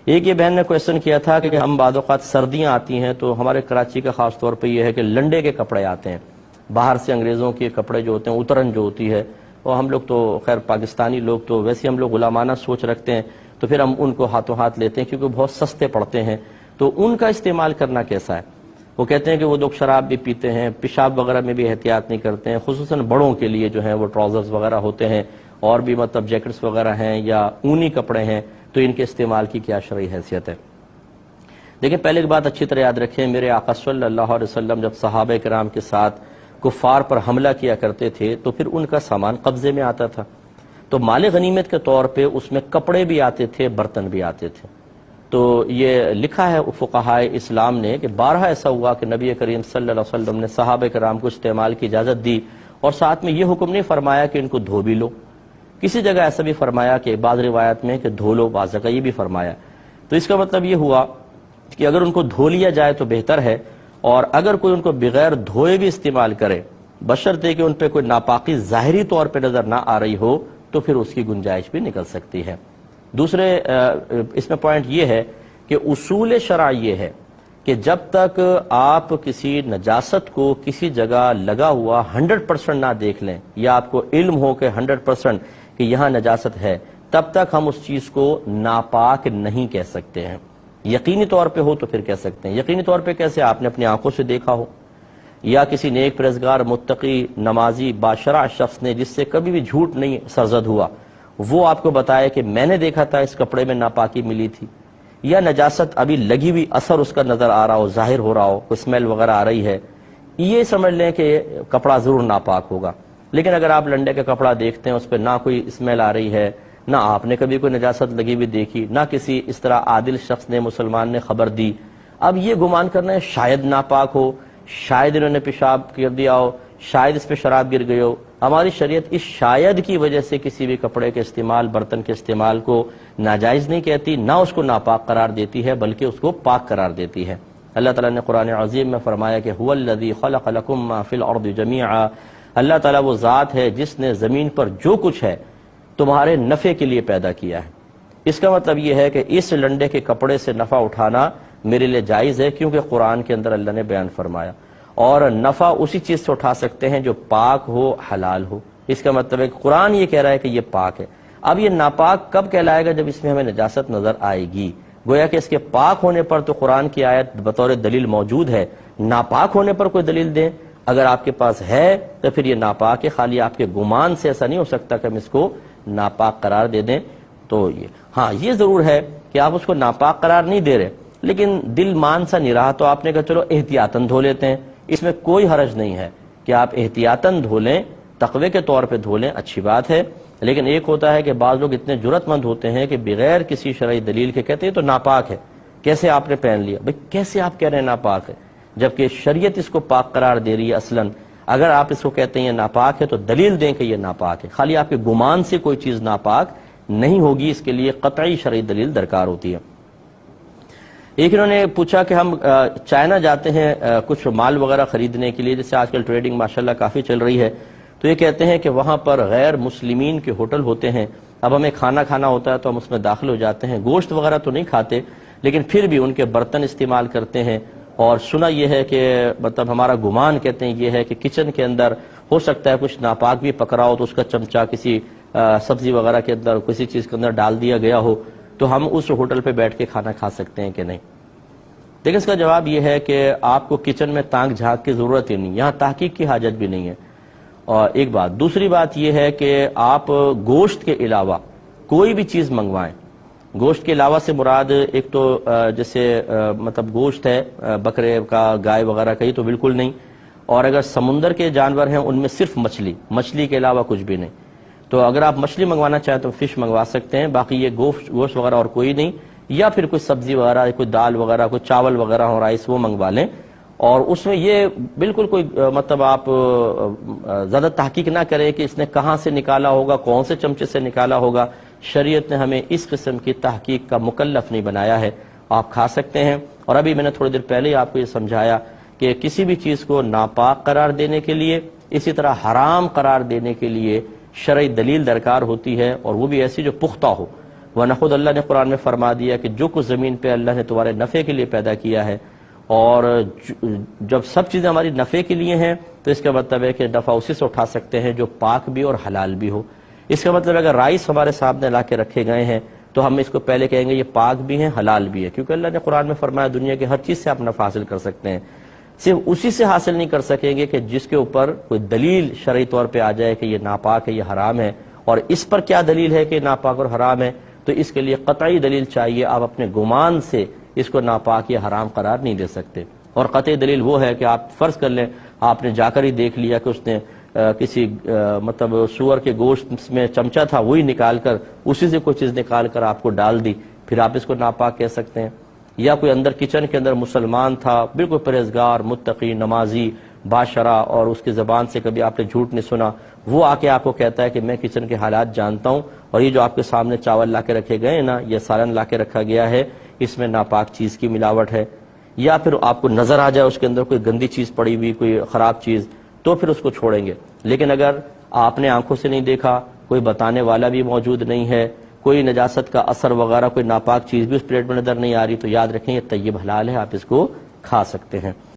ایک یہ بہن نے کویسچن کیا تھا کہ ہم بعض اوقات سردیاں آتی ہیں تو ہمارے کراچی کا خاص طور پہ یہ ہے کہ لنڈے کے کپڑے آتے ہیں باہر سے، انگریزوں کے کپڑے جو ہوتے ہیں، اترن جو ہوتی ہے، اور ہم لوگ تو خیر پاکستانی لوگ تو ویسے ہم لوگ غلامانہ سوچ رکھتے ہیں، تو پھر ہم ان کو ہاتھوں ہاتھ لیتے ہیں کیونکہ بہت سستے پڑتے ہیں۔ تو ان کا استعمال کرنا کیسا ہے؟ وہ کہتے ہیں کہ وہ لوگ شراب بھی پیتے ہیں، پیشاب وغیرہ میں بھی احتیاط نہیں کرتے ہیں، خصوصاً بڑوں کے لیے جو ہیں وہ ٹراؤزرز وغیرہ ہوتے ہیں اور بھی مطلب جیکٹس وغیرہ ہیں یا اونی کپڑے ہیں، تو ان کے استعمال کی کیا شرعی حیثیت ہے؟ دیکھیں، پہلے ایک بات اچھی طرح یاد رکھیں، میرے آقا صلی اللہ علیہ وسلم جب صحابہ کرام کے ساتھ کفار پر حملہ کیا کرتے تھے تو پھر ان کا سامان قبضے میں آتا تھا، تو مال غنیمت کے طور پہ اس میں کپڑے بھی آتے تھے، برتن بھی آتے تھے۔ تو یہ لکھا ہے فقہائے اسلام نے کہ بارہا ایسا ہوا کہ نبی کریم صلی اللہ علیہ وسلم نے صحابہ کرام کو استعمال کی اجازت دی، اور ساتھ میں یہ حکم نہیں فرمایا کہ ان کو دھو بھی لو، کسی جگہ ایسا بھی فرمایا کہ بعض روایت میں کہ دھو لو، بعض جگہ یہ بھی فرمایا۔ تو اس کا مطلب یہ ہوا کہ اگر ان کو دھو لیا جائے تو بہتر ہے، اور اگر کوئی ان کو بغیر دھوئے بھی استعمال کرے، بشرطے کہ ان پہ کوئی ناپاکی ظاہری طور پہ نظر نہ آ رہی ہو، تو پھر اس کی گنجائش بھی نکل سکتی ہے۔ دوسرے اس میں پوائنٹ یہ ہے کہ اصول شرع یہ ہے کہ جب تک آپ کسی نجاست کو کسی جگہ لگا ہوا 100% نہ دیکھ لیں، یا آپ کو علم ہو کہ 100% کہ یہاں نجاست ہے، تب تک ہم اس چیز کو ناپاک نہیں کہہ سکتے ہیں۔ یقینی طور پہ ہو تو پھر کہہ سکتے ہیں۔ یقینی طور پہ کیسے؟ آپ نے اپنی آنکھوں سے دیکھا ہو، یا کسی نیک پرہیزگار متقی نمازی باشرع شخص نے جس سے کبھی بھی جھوٹ نہیں سرزد ہوا، وہ آپ کو بتایا کہ میں نے دیکھا تھا اس کپڑے میں ناپاکی ملی تھی، یا نجاست ابھی لگی ہوئی اثر اس کا نظر آ رہا ہو، ظاہر ہو رہا ہو، کوئی اسمیل وغیرہ آ رہی ہے، یہ سمجھ لیں کہ کپڑا ضرور ناپاک ہوگا۔ لیکن اگر آپ لنڈے کا کپڑا دیکھتے ہیں، اس پہ نہ کوئی اسمیل آ رہی ہے، نہ آپ نے کبھی کوئی نجاست لگی ہوئی دیکھی، نہ کسی اس طرح عادل شخص نے، مسلمان نے خبر دی، اب یہ گمان کرنا ہے شاید ناپاک ہو، شاید انہوں نے پیشاب کر دیا ہو، شاید اس پہ شراب گر گئی ہو۔ ہماری شریعت اس شاید کی وجہ سے کسی بھی کپڑے کے استعمال، برتن کے استعمال کو ناجائز نہیں کہتی، نہ اس کو ناپاک قرار دیتی ہے، بلکہ اس کو پاک قرار دیتی ہے۔ اللہ تعالیٰ نے قرآن عظیم میں فرمایا کہ هو الذی خلق لکم ما فی الارض جمیعا، اللہ تعالیٰ وہ ذات ہے جس نے زمین پر جو کچھ ہے تمہارے نفع کے لیے پیدا کیا ہے۔ اس کا مطلب یہ ہے کہ اس لنڈے کے کپڑے سے نفع اٹھانا میرے لیے جائز ہے، کیونکہ قرآن کے اندر اللہ نے بیان فرمایا، اور نفع اسی چیز سے اٹھا سکتے ہیں جو پاک ہو، حلال ہو۔ اس کا مطلب ہے کہ قرآن یہ کہہ رہا ہے کہ یہ پاک ہے۔ اب یہ ناپاک کب کہلائے گا؟ جب اس میں ہمیں نجاست نظر آئے گی۔ گویا کہ اس کے پاک ہونے پر تو قرآن کی آیت بطور دلیل موجود ہے، ناپاک ہونے پر کوئی دلیل دیں اگر آپ کے پاس ہے تو پھر یہ ناپاک ہے، خالی آپ کے گمان سے ایسا نہیں ہو سکتا کہ ہم اس کو ناپاک قرار دے دیں۔ تو یہ ضرور ہے کہ آپ اس کو ناپاک قرار نہیں دے رہے، لیکن دل مان سا نہیں رہا تو آپ نے کہا چلو احتیاطاً دھو لیتے ہیں، اس میں کوئی حرج نہیں ہے کہ آپ احتیاطاً دھو لیں، تقوی کے طور پہ دھو لیں، اچھی بات ہے۔ لیکن ایک ہوتا ہے کہ بعض لوگ اتنے جرأت مند ہوتے ہیں کہ بغیر کسی شرعی دلیل کے کہتے ہیں تو ناپاک ہے، کیسے آپ نے پہن لیا؟ بھئی کیسے آپ کہہ رہے ہیں ناپاک ہے، جبکہ شریعت اس کو پاک قرار دے رہی ہے اصلاً۔ اگر آپ اس کو کہتے ہیں یہ ناپاک ہے تو دلیل دیں کہ یہ ناپاک ہے، خالی آپ کے گمان سے کوئی چیز ناپاک نہیں ہوگی، اس کے لیے قطعی شرعی دلیل درکار ہوتی ہے۔ ایک انہوں نے پوچھا کہ ہم چائنا جاتے ہیں کچھ مال وغیرہ خریدنے کے لیے، جیسے آج کل ٹریڈنگ ماشاءاللہ کافی چل رہی ہے، تو یہ کہتے ہیں کہ وہاں پر غیر مسلمین کے ہوٹل ہوتے ہیں، اب ہمیں کھانا کھانا ہوتا ہے تو ہم اس میں داخل ہو جاتے ہیں، گوشت وغیرہ تو نہیں کھاتے لیکن پھر بھی ان کے برتن استعمال کرتے ہیں، اور سنا یہ ہے کہ مطلب ہمارا گمان کہتے ہیں یہ ہے کہ کچن کے اندر ہو سکتا ہے کچھ ناپاک بھی پکڑا ہو تو اس کا چمچہ کسی سبزی وغیرہ کے اندر، کسی چیز کے اندر ڈال دیا گیا ہو، تو ہم اس ہوٹل پہ بیٹھ کے کھانا کھا سکتے ہیں کہ نہیں؟ دیکھیں، اس کا جواب یہ ہے کہ آپ کو کچن میں تانک جھانک کی ضرورت ہی نہیں، یہاں تحقیق کی حاجت بھی نہیں ہے، اور ایک بات۔ دوسری بات یہ ہے کہ آپ گوشت کے علاوہ کوئی بھی چیز منگوائیں، گوشت کے علاوہ سے مراد ایک تو جیسے مطلب گوشت ہے بکرے کا، گائے وغیرہ کا، یہ تو بالکل نہیں، اور اگر سمندر کے جانور ہیں ان میں صرف مچھلی کے علاوہ کچھ بھی نہیں۔ تو اگر آپ مچھلی منگوانا چاہیں تو فش منگوا سکتے ہیں، باقی یہ گوشت وغیرہ اور کوئی نہیں، یا پھر کوئی سبزی وغیرہ، کوئی دال وغیرہ، کوئی چاول وغیرہ ہو، رائس، وہ منگوا لیں، اور اس میں یہ بالکل کوئی مطلب آپ زیادہ تحقیق نہ کریں کہ اس نے کہاں سے نکالا ہوگا، کون سے چمچے سے نکالا ہوگا۔ شریعت نے ہمیں اس قسم کی تحقیق کا مکلف نہیں بنایا ہے، آپ کھا سکتے ہیں۔ اور ابھی میں نے تھوڑی دیر پہلے ہی آپ کو یہ سمجھایا کہ کسی بھی چیز کو ناپاک قرار دینے کے لیے، اسی طرح حرام قرار دینے کے لیے شرعی دلیل درکار ہوتی ہے، اور وہ بھی ایسی جو پختہ ہو۔ ورنہ خود اللہ نے قرآن میں فرما دیا کہ جو کچھ زمین پہ اللہ نے تمہارے نفع کے لیے پیدا کیا ہے، اور جب سب چیزیں ہماری نفع کے لیے ہیں تو اس کا مطلب ہے کہ نفع اسی سے اٹھا سکتے ہیں جو پاک بھی اور حلال بھی ہو۔ اس کا مطلب ہے اگر رائس ہمارے سامنے لا کے رکھے گئے ہیں تو ہم اس کو پہلے کہیں گے یہ پاک بھی ہیں حلال بھی ہے، کیونکہ اللہ نے قرآن میں فرمایا دنیا کی ہر چیز سے آپ نفع حاصل کر سکتے ہیں، صرف اسی سے حاصل نہیں کر سکیں گے کہ جس کے اوپر کوئی دلیل شرعی طور پہ آ جائے کہ یہ ناپاک ہے، یہ حرام ہے۔ اور اس پر کیا دلیل ہے کہ ناپاک اور حرام ہے؟ تو اس کے لیے قطعی دلیل چاہیے، آپ اپنے گمان سے اس کو ناپاک یا حرام قرار نہیں دے سکتے۔ اور قطعی دلیل وہ ہے کہ آپ فرض کر لیں آپ نے جا کر ہی دیکھ لیا کہ اس نے کسی مطلب سور کے گوشت میں چمچہ تھا، وہی نکال کر اسی سے کوئی چیز نکال کر آپ کو ڈال دی، پھر آپ اس کو ناپاک کہہ سکتے ہیں؟ یا کوئی اندر کچن کے اندر مسلمان تھا، بالکل پرہیزگار، متقی، نمازی، باشرع، اور اس کی زبان سے کبھی آپ نے جھوٹ نہیں سنا، وہ آ کے آپ کو کہتا ہے کہ میں کچن کے حالات جانتا ہوں، اور یہ جو آپ کے سامنے چاول لا کے رکھے گئے ہیں نا، یہ سالن لا کے رکھا گیا ہے، اس میں ناپاک چیز کی ملاوٹ ہے۔ یا پھر آپ کو نظر آ جائے اس کے اندر کوئی گندی چیز پڑی ہوئی، کوئی خراب چیز، تو پھر اس کو چھوڑیں گے۔ لیکن اگر آپ نے آنکھوں سے نہیں دیکھا، کوئی بتانے والا بھی موجود نہیں ہے، کوئی نجاست کا اثر وغیرہ، کوئی ناپاک چیز بھی اس پلیٹ میں نظر نہیں آ رہی، تو یاد رکھیں یہ طیب حلال ہے، آپ اس کو کھا سکتے ہیں۔